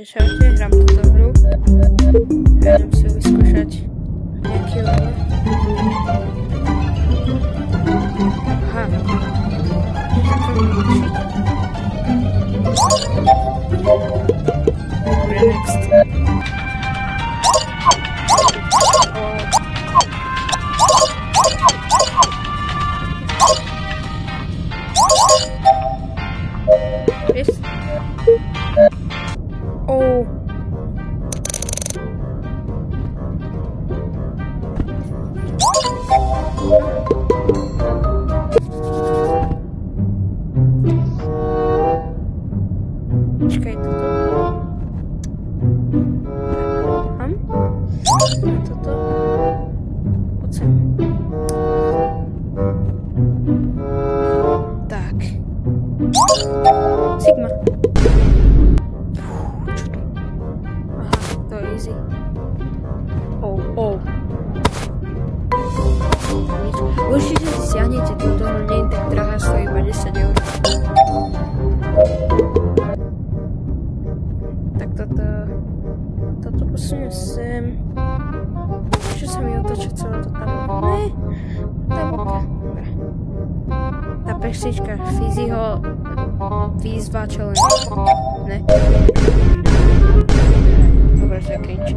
Čaute, hrám túto hru. Idem si vyskúšať nejaký level. Aha. Dobre, next. Yes. Oh. Počkaj, toto. Toto. Poď sem. Tak. Sigma. Čo to? Aha, to je easy. Oh. Určite si stiahnete túto hru, nie je tak drahá, stojí iba 10 €. Tak toto posuniem sem. Čo sa mi otočí celé to tam? Ne, tá boka. Dobre. Tá pesnička Fiziho výzva challenge. Ne. Dobre, to je cringe.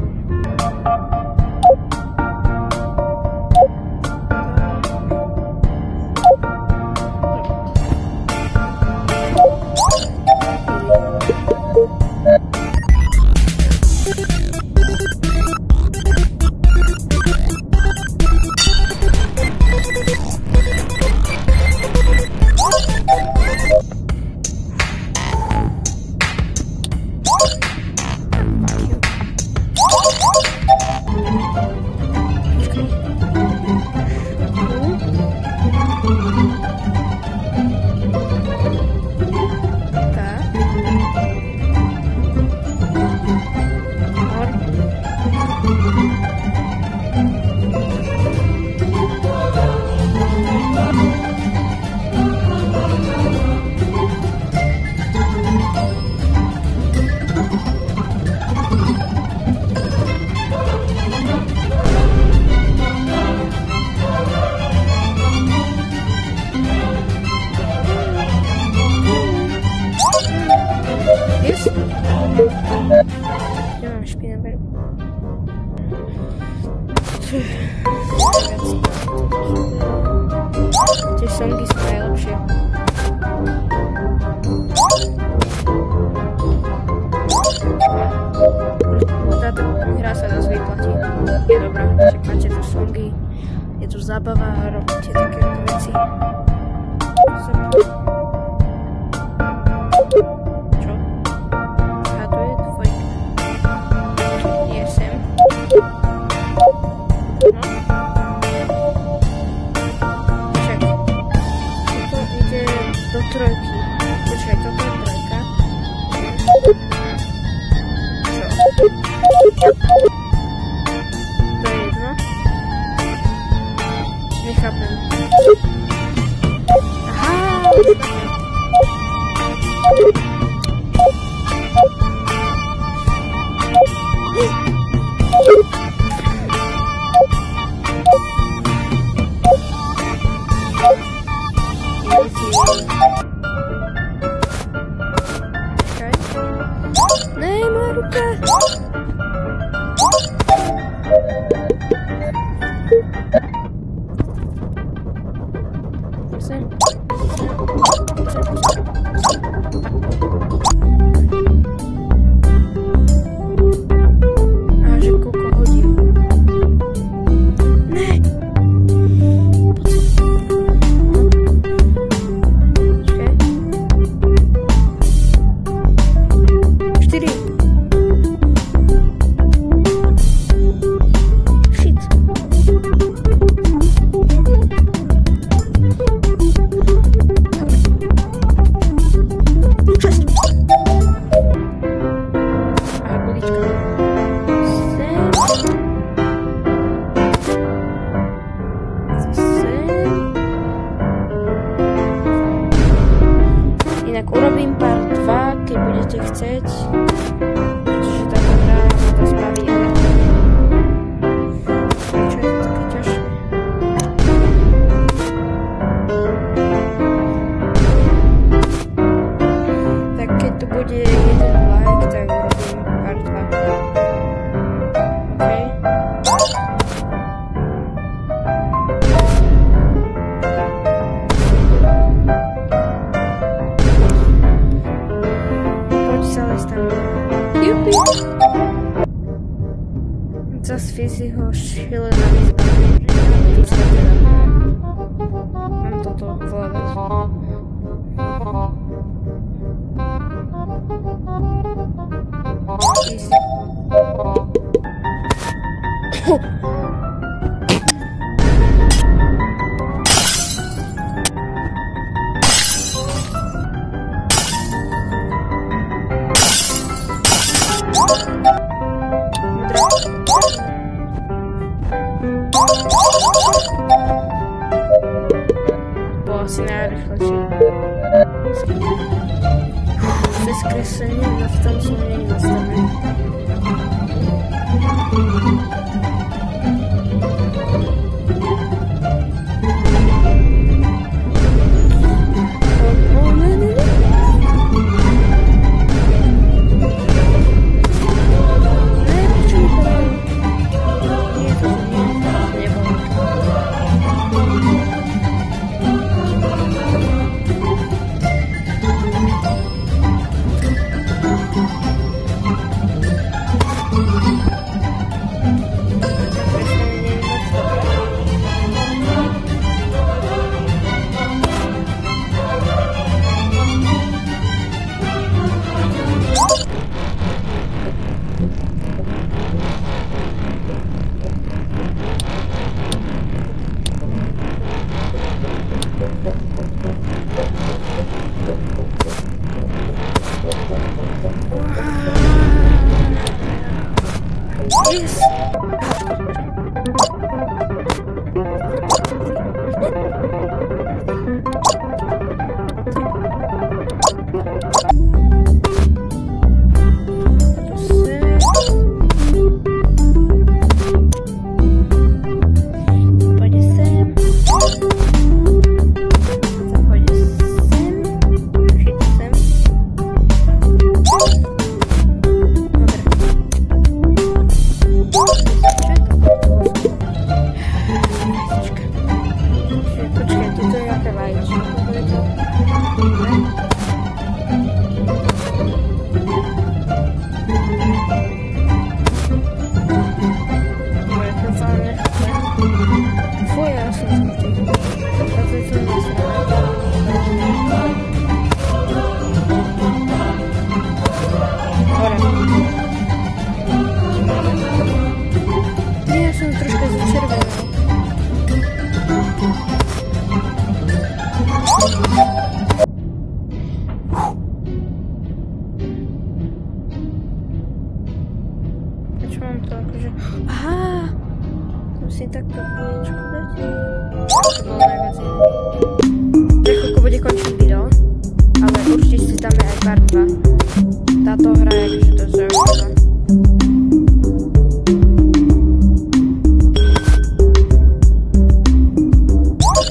Nemám špinaveru. Tie songy sú najlepšie. Táto hra sa dosť vyplatí. Je dobrá, však máte tu songy, je tu zábava a robíte takéto veci. To je jedno. Nechápem. Aha! Nej, moja ruka! A že koľko hodín? Ne! Počkaj. 4. part 2, keď budete chcieť. Pretože táto hra sa to spraví, ale čo je to také ťažké? Tak keď tu bude jeden like, tak urobím part 2. OK? Zas Fiziho šílená výzva. Mám toto ovládať. Easy. Bolo asi najrychlejšie. Bez kreslenia na v tom som nie nastavený. Yes. Aha! Musím takto niečo dať. To bolo najviac. Za chvíľku bude končiť video, ale určite si tam je aj part 2. Táto hra je akože dosť zaujímavá.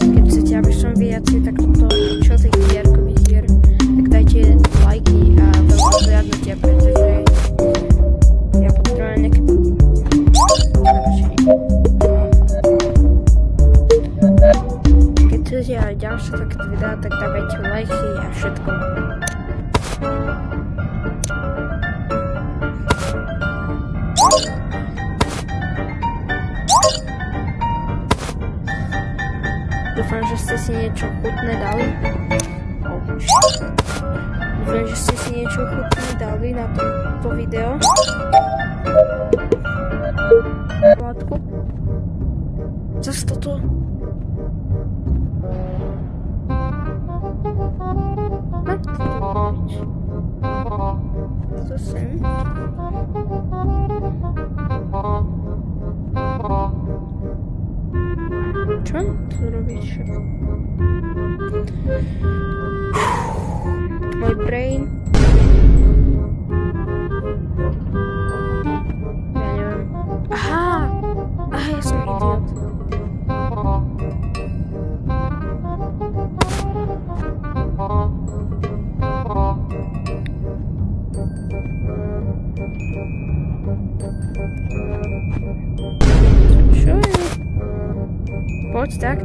Keď chcete, aby som viacej takto čo tých hierkových hier, tak dajte lajky a veľa zhliadnutia, pretože ja potrebujem nejaké keď chcete aj ďalšie takéto videá, tak dávajte lajky a všetko. Dúfam, že ste si niečo chutné dali. Dúfam, že ste si niečo chutné dali na toto video. Látku. Zas toto. Mám toto robiť. Toto sem. Čo mám tu robiť? Môj brain Poď, tak.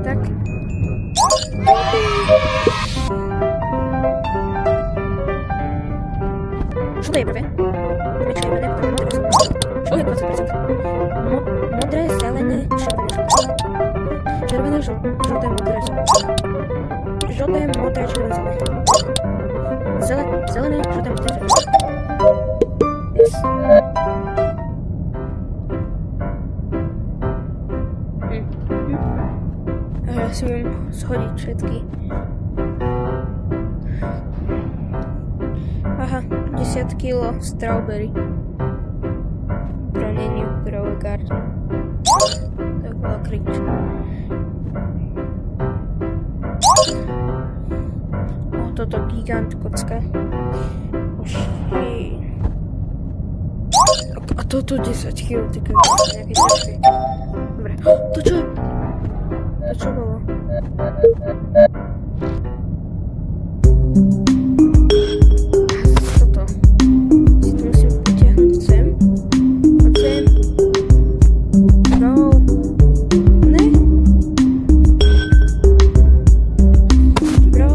Čo to je prvé? Prvé červené, potom modré. Čo je 20%? Modré, zelené, červené, žlté, modré. Žlté, modré, červené, zelené, žlté, modré. Yes. Ja si viem shodiť všetky. Aha, 10 kg strawberry. Pro New Grow Garden. Tak bola krič. Toto gigant kocka. A toto 10 kg, ty nejaké ťažké. Dobre, to čo? To čo bolo? Toto. Si to musím potiahnuť sem. A sem. No. Ne? Bro.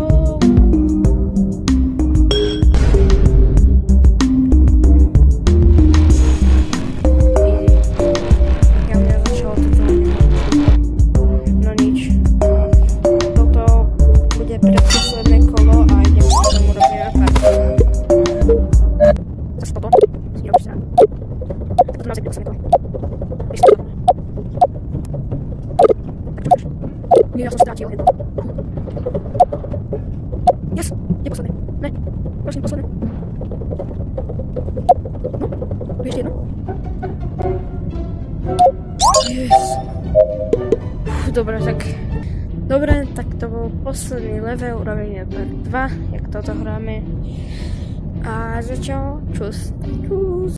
Ja som strátil jedno. Yes, je posledné. Ne, prosím, posledné. No, tu ešte jedno. Yes. Dobre, tak to bol posledný level, urobíme part 2, jak toto hráme. A začal, čus.